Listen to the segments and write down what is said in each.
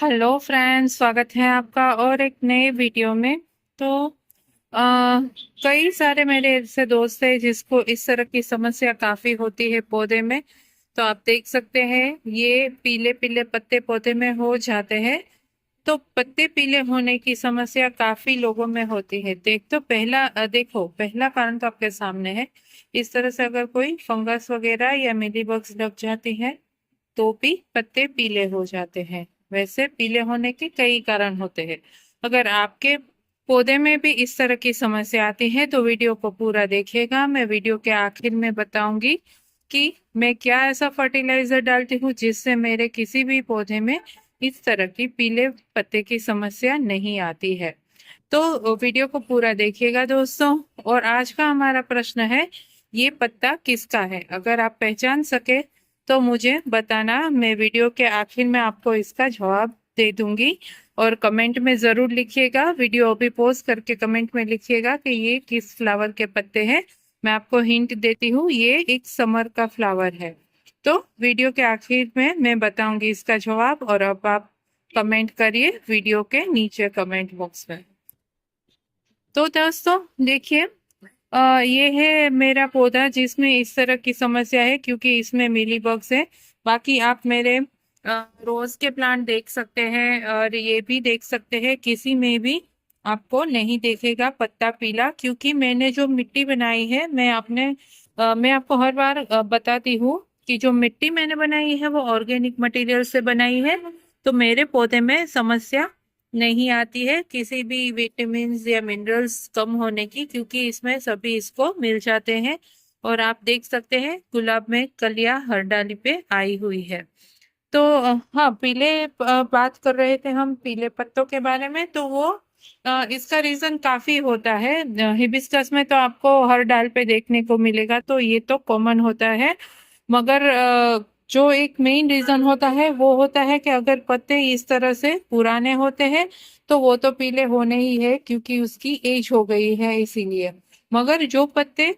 Hello friends, स्वागत है आपका और एक नए वीडियो में। तो कई सारे मेरे ऐसे दोस्त हैं जिसको इस तरह की समस्या काफी होती है पौधे में। तो आप देख सकते हैं ये पीले पीले पत्ते पौधे में हो जाते हैं। तो पत्ते पीले होने की समस्या काफी लोगों में होती है। देखो पहला कारण तो आपके सामने है। इस तरह से अगर कोई फंगस वगैरह या मिलीबग्स लग जाती है तो भी पत्ते पीले हो जाते हैं। वैसे पीले होने के कई कारण होते हैं। अगर आपके पौधे में भी इस तरह की समस्या आती है तो वीडियो को पूरा देखिएगा। मैं वीडियो के आखिर में बताऊंगी कि मैं क्या ऐसा फर्टिलाइजर डालती हूँ जिससे मेरे किसी भी पौधे में इस तरह की पीले पत्ते की समस्या नहीं आती है। तो वीडियो को पूरा देखिएगा दोस्तों। और आज का हमारा प्रश्न है, ये पत्ता किसका है? अगर आप पहचान सके तो मुझे बताना। मैं वीडियो के आखिर में आपको इसका जवाब दे दूंगी। और कमेंट में जरूर लिखिएगा, वीडियो अभी पॉज करके कमेंट में लिखिएगा कि ये किस फ्लावर के पत्ते हैं। मैं आपको हिंट देती हूँ, ये एक समर का फ्लावर है। तो वीडियो के आखिर में मैं बताऊंगी इसका जवाब। और अब आप कमेंट करिए वीडियो के नीचे कमेंट बॉक्स में। तो दोस्तों देखिए, ये है मेरा पौधा जिसमें इस तरह की समस्या है क्योंकि इसमें मिली बग्स है। बाकी आप मेरे रोज के प्लांट देख सकते हैं और ये भी देख सकते हैं, किसी में भी आपको नहीं देखेगा पत्ता पीला। क्योंकि मैंने जो मिट्टी बनाई है, मैं आपको हर बार बताती हूँ कि जो मिट्टी मैंने बनाई है वो ऑर्गेनिक मटेरियल से बनाई है। तो मेरे पौधे में समस्या नहीं आती है किसी भी विटामिन या मिनरल्स कम होने की, क्योंकि इसमें सभी इसको मिल जाते हैं। और आप देख सकते हैं गुलाब में कलियां हर डाली पे आई हुई है। तो हाँ, बात कर रहे थे हम पीले पत्तों के बारे में। तो वो इसका रीजन काफी होता है। हिबिस्कस में तो आपको हर डाल पे देखने को मिलेगा, तो ये तो कॉमन होता है। मगर जो एक मेन रीजन होता है वो होता है कि अगर पत्ते इस तरह से पुराने होते हैं तो वो तो पीले होने ही है, क्योंकि उसकी एज हो गई है इसीलिए। मगर जो पत्ते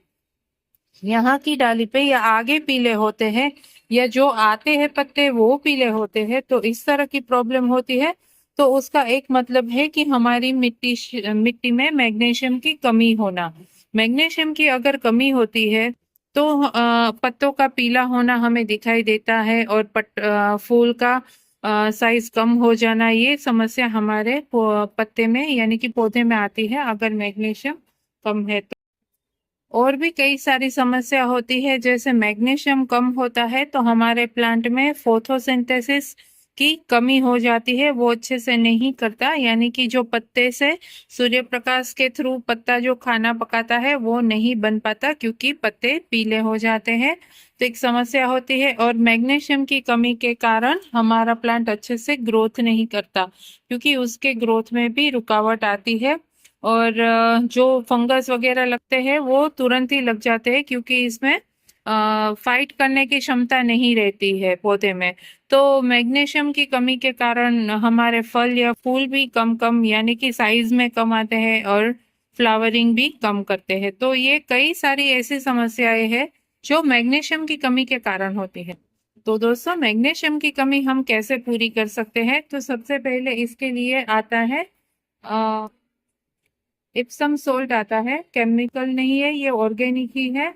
यहाँ की डाली पे या आगे पीले होते हैं, या जो आते हैं पत्ते वो पीले होते हैं, तो इस तरह की प्रॉब्लम होती है। तो उसका एक मतलब है कि हमारी मिट्टी में मैग्नीशियम की कमी होना। मैग्नीशियम की अगर कमी होती है तो पत्तों का पीला होना हमें दिखाई देता है। और फूल का साइज कम हो जाना, ये समस्या हमारे पत्ते में यानी कि पौधे में आती है अगर मैग्नीशियम कम है तो। और भी कई सारी समस्या होती है, जैसे मैग्नीशियम कम होता है तो हमारे प्लांट में फोटोसिंथेसिस की कमी हो जाती है, वो अच्छे से नहीं करता। यानी कि जो पत्ते से सूर्य प्रकाश के थ्रू पत्ता जो खाना पकाता है वो नहीं बन पाता, क्योंकि पत्ते पीले हो जाते हैं। तो एक समस्या होती है। और मैग्नीशियम की कमी के कारण हमारा प्लांट अच्छे से ग्रोथ नहीं करता, क्योंकि उसके ग्रोथ में भी रुकावट आती है। और जो फंगस वगैरह लगते हैं वो तुरंत ही लग जाते हैं, क्योंकि इसमें फाइट करने की क्षमता नहीं रहती है पौधे में। तो मैग्नीशियम की कमी के कारण हमारे फल या फूल भी कम कम यानी कि साइज में कम आते हैं और फ्लावरिंग भी कम करते हैं। तो ये कई सारी ऐसी समस्याएं हैं जो मैग्नीशियम की कमी के कारण होती है। तो दोस्तों, मैग्नीशियम की कमी हम कैसे पूरी कर सकते हैं? तो सबसे पहले इसके लिए आता है इप्सम सोल्ट आता है। केमिकल नहीं है, ये ऑर्गेनिक ही है।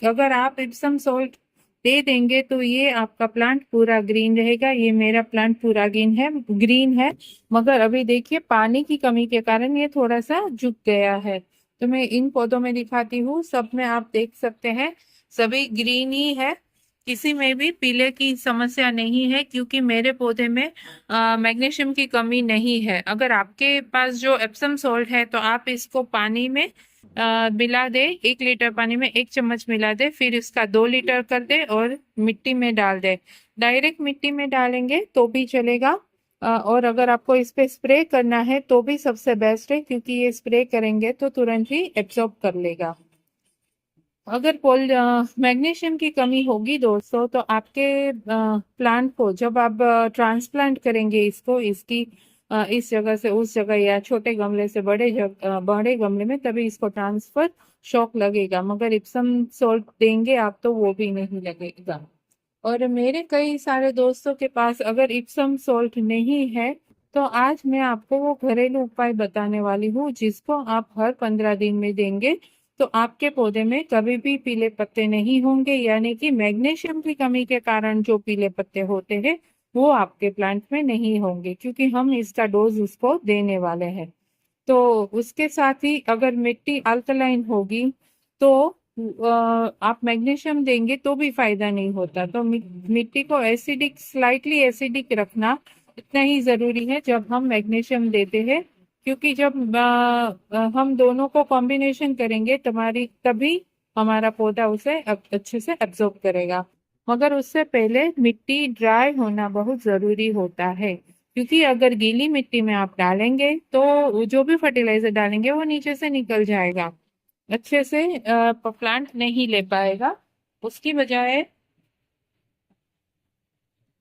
अगर आप इप्सम सोल्ट दे देंगे तो ये आपका प्लांट पूरा ग्रीन रहेगा। ये मेरा प्लांट पूरा ग्रीन है। मगर अभी देखिए पानी की कमी के कारण ये थोड़ा सा झुक गया है। तो मैं इन पौधों में दिखाती हूँ, सब में आप देख सकते हैं सभी ग्रीन ही है, किसी में भी पीले की समस्या नहीं है, क्योंकि मेरे पौधे में मैग्नीशियम की कमी नहीं है। अगर आपके पास जो एप्सम सॉल्ट है तो आप इसको पानी में मिला दे, 1 लीटर पानी में 1 चम्मच मिला दे, फिर इसका 2 लीटर कर दे और मिट्टी में डाल दे। डायरेक्ट मिट्टी में डालेंगे तो भी चलेगा। और अगर आपको इस पे स्प्रे करना है तो भी सबसे बेस्ट है, क्योंकि ये स्प्रे करेंगे तो तुरंत ही एब्जॉर्ब कर लेगा। अगर मैग्नीशियम की कमी होगी दोस्तों, तो आपके प्लांट को जब आप ट्रांसप्लांट करेंगे इस जगह से उस जगह या छोटे गमले से बड़े गमले में, तभी इसको ट्रांसफर शॉक लगेगा। मगर इप्सम सॉल्ट देंगे आप तो वो भी नहीं लगेगा। और मेरे कई सारे दोस्तों के पास अगर इप्सम सॉल्ट नहीं है, तो आज मैं आपको वो घरेलू उपाय बताने वाली हूँ जिसको आप हर 15 दिन में देंगे तो आपके पौधे में कभी भी पीले पत्ते नहीं होंगे, यानी कि मैग्नीशियम की कमी के कारण जो पीले पत्ते होते हैं वो आपके प्लांट में नहीं होंगे, क्योंकि हम इसका डोज उसको देने वाले हैं। तो उसके साथ ही अगर मिट्टी अल्कलाइन होगी तो आप मैग्नीशियम देंगे तो भी फायदा नहीं होता। तो मिट्टी को एसिडिक, स्लाइटली एसिडिक रखना इतना ही जरूरी है जब हम मैग्नीशियम देते हैं, क्योंकि जब हम दोनों को कॉम्बिनेशन करेंगे तुम्हारी तभी हमारा पौधा उसे अच्छे से एब्जॉर्ब करेगा। मगर उससे पहले मिट्टी ड्राई होना बहुत जरूरी होता है, क्योंकि अगर गीली मिट्टी में आप डालेंगे तो जो भी फर्टिलाइजर डालेंगे वो नीचे से निकल जाएगा, अच्छे से प्लांट नहीं ले पाएगा। उसकी बजाय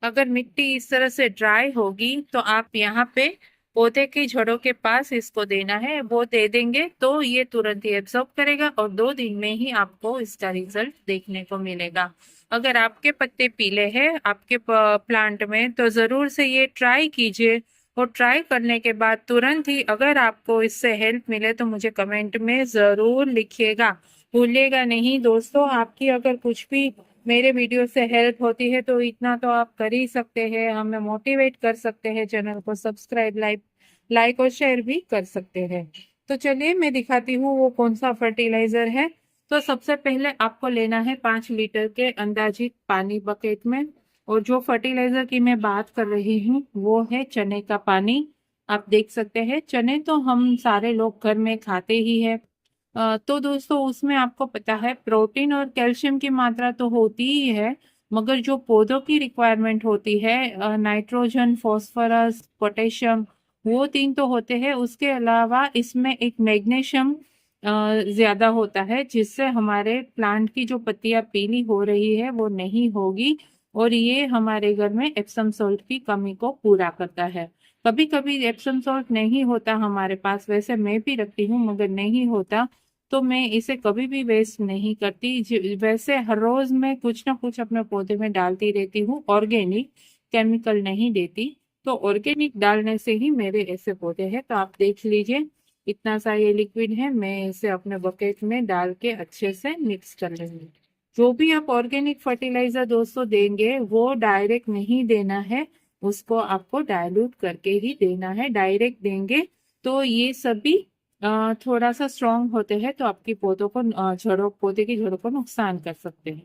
अगर मिट्टी इस तरह से ड्राई होगी तो आप यहाँ पे पौधे की जड़ों के पास इसको देना है, वो दे देंगे तो ये तुरंत ही एब्जॉर्ब करेगा और 2 दिन में ही आपको इसका रिजल्ट देखने को मिलेगा। अगर आपके पत्ते पीले हैं आपके प्लांट में तो जरूर से ये ट्राई कीजिए, और ट्राई करने के बाद तुरंत ही अगर आपको इससे हेल्प मिले तो मुझे कमेंट में जरूर लिखिएगा, भूलिएगा नहीं दोस्तों। आपकी अगर कुछ भी मेरे वीडियो से हेल्प होती है तो इतना तो आप कर ही सकते हैं, हमें मोटिवेट कर सकते हैं, चैनल को सब्सक्राइब, लाइक और शेयर भी कर सकते हैं। तो चलिए मैं दिखाती हूँ वो कौन सा फर्टिलाइजर है। तो सबसे पहले आपको लेना है 5 लीटर के अंदाजित पानी बकेट में, और जो फर्टिलाइजर की मैं बात कर रही हूँ वो है चने का पानी। आप देख सकते हैं चने तो हम सारे लोग घर में खाते ही है। तो दोस्तों उसमें आपको पता है प्रोटीन और कैल्शियम की मात्रा तो होती ही है, मगर जो पौधों की रिक्वायरमेंट होती है नाइट्रोजन, फास्फोरस, पोटेशियम, वो 3 तो होते हैं। उसके अलावा इसमें एक मैग्नीशियम ज्यादा होता है, जिससे हमारे प्लांट की जो पत्तियां पीली हो रही है वो नहीं होगी, और ये हमारे घर में एप्सम सॉल्ट की कमी को पूरा करता है। कभी कभी एप्सम सॉल्ट नहीं होता हमारे पास, वैसे मैं भी रखती हूँ मगर नहीं होता तो मैं इसे कभी भी वेस्ट नहीं करती। वैसे हर रोज मैं कुछ ना कुछ अपने पौधे में डालती रहती हूँ, ऑर्गेनिक, केमिकल नहीं देती। तो ऑर्गेनिक डालने से ही मेरे ऐसे पौधे हैं। तो आप देख लीजिए इतना सा ये लिक्विड है, मैं इसे अपने बकेट में डाल के अच्छे से मिक्स कर लूंगी। जो भी आप ऑर्गेनिक फर्टिलाइजर दोस्तों देंगे वो डायरेक्ट नहीं देना है, उसको आपको डाइल्यूट करके ही देना है। डायरेक्ट देंगे तो ये सभी थोड़ा सा स्ट्रॉन्ग होते हैं तो आपकी पौधों को जड़ों, पौधे की जड़ों को नुकसान कर सकते हैं।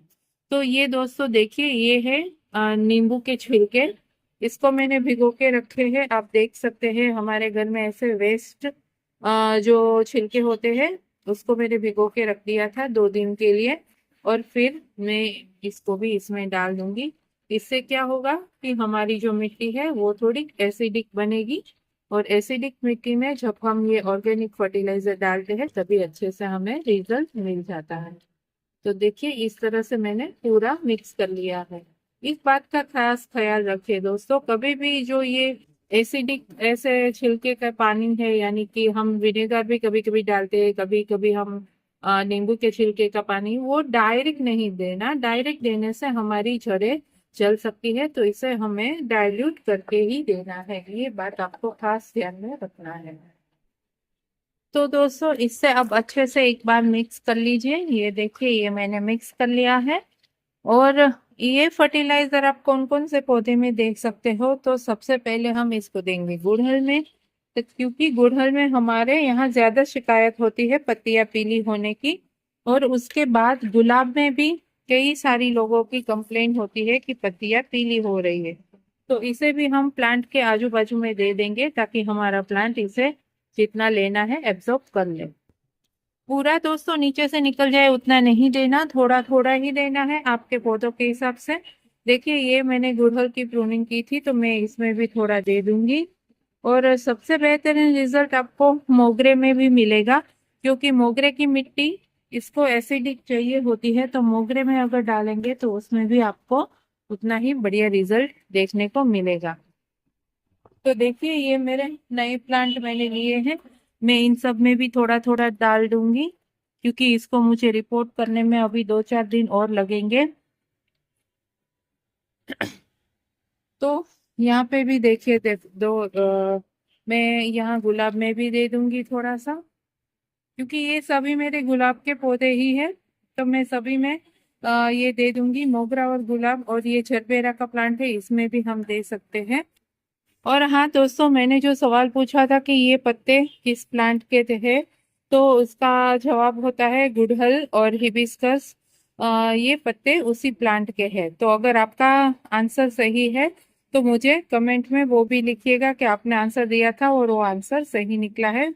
तो ये दोस्तों देखिए ये है नींबू के छिलके, इसको मैंने भिगो के रखे हैं। आप देख सकते हैं हमारे घर में ऐसे वेस्ट जो छिलके होते हैं उसको मैंने भिगो के रख दिया था 2 दिन के लिए, और फिर मैं इसको भी इसमें डाल दूंगी। इससे क्या होगा कि हमारी जो मिट्टी है वो थोड़ी एसिडिक बनेगी, और एसिडिक मिट्टी में जब हम ये ऑर्गेनिक फर्टिलाइजर डालते हैं तभी अच्छे से हमें रिजल्ट मिल जाता है। तो देखिए इस तरह से मैंने पूरा मिक्स कर लिया है। इस बात का खास ख्याल रखिए दोस्तों, कभी भी जो ये एसिडिक ऐसे छिलके का पानी है, यानी कि हम विनेगर भी कभी कभी डालते हैं, कभी कभी हम नींबू के छिलके का पानी, वो डायरेक्ट नहीं देना। डायरेक्ट देने से हमारी जड़ें जल सकती है, तो इसे हमें डाइल्यूट करके ही देना है। ये बात आपको खास ध्यान में रखना है। तो दोस्तों इससे अब अच्छे से एक बार मिक्स कर लीजिए। ये देखिए ये मैंने मिक्स कर लिया है। और ये फर्टिलाइजर आप कौन कौन से पौधे में देख सकते हो, तो सबसे पहले हम इसको देंगे गुड़हल में, तो क्योंकि गुड़हल में हमारे यहाँ ज्यादा शिकायत होती है पत्तियां पीली होने की। और उसके बाद गुलाब में भी कई सारी लोगों की कंप्लेंट होती है कि पत्तियां पीली हो रही है, तो इसे भी हम प्लांट के आजू बाजू में दे देंगे ताकि हमारा प्लांट इसे जितना लेना है एब्जॉर्ब कर ले। पूरा दोस्तों नीचे से निकल जाए उतना नहीं देना, थोड़ा थोड़ा ही देना है आपके पौधों के हिसाब से। देखिए ये मैंने गुड़हल की प्रूनिंग की थी तो मैं इसमें भी थोड़ा दे दूंगी। और सबसे बेहतरीन रिजल्ट आपको मोगरे में भी मिलेगा, क्योंकि मोगरे की मिट्टी इसको एसिडिक चाहिए होती है, तो मोगरे में अगर डालेंगे तो उसमें भी आपको उतना ही बढ़िया रिजल्ट देखने को मिलेगा। तो देखिए ये मेरे नए प्लांट मैंने लिए हैं, मैं इन सब में भी थोड़ा थोड़ा डाल दूंगी, क्योंकि इसको मुझे रिपोर्ट करने में अभी 2-4 दिन और लगेंगे। तो यहाँ पे भी देखिए मैं यहाँ गुलाब में भी दे दूंगी थोड़ा सा, क्योंकि ये सभी मेरे गुलाब के पौधे ही हैं। तो मैं सभी में ये दे दूंगी, मोगरा और गुलाब, और ये जरबेरा का प्लांट है, इसमें भी हम दे सकते हैं। और हाँ दोस्तों, मैंने जो सवाल पूछा था कि ये पत्ते किस प्लांट के थे, तो उसका जवाब होता है गुड़हल और हिबिस्कस। ये पत्ते उसी प्लांट के हैं। तो अगर आपका आंसर सही है तो मुझे कमेंट में वो भी लिखिएगा कि आपने आंसर दिया था और वो आंसर सही निकला है।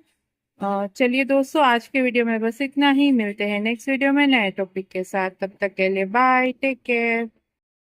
चलिए दोस्तों, आज के वीडियो में बस इतना ही। मिलते हैं नेक्स्ट वीडियो में नए टॉपिक के साथ। तब तक के लिए बाय, टेक केयर।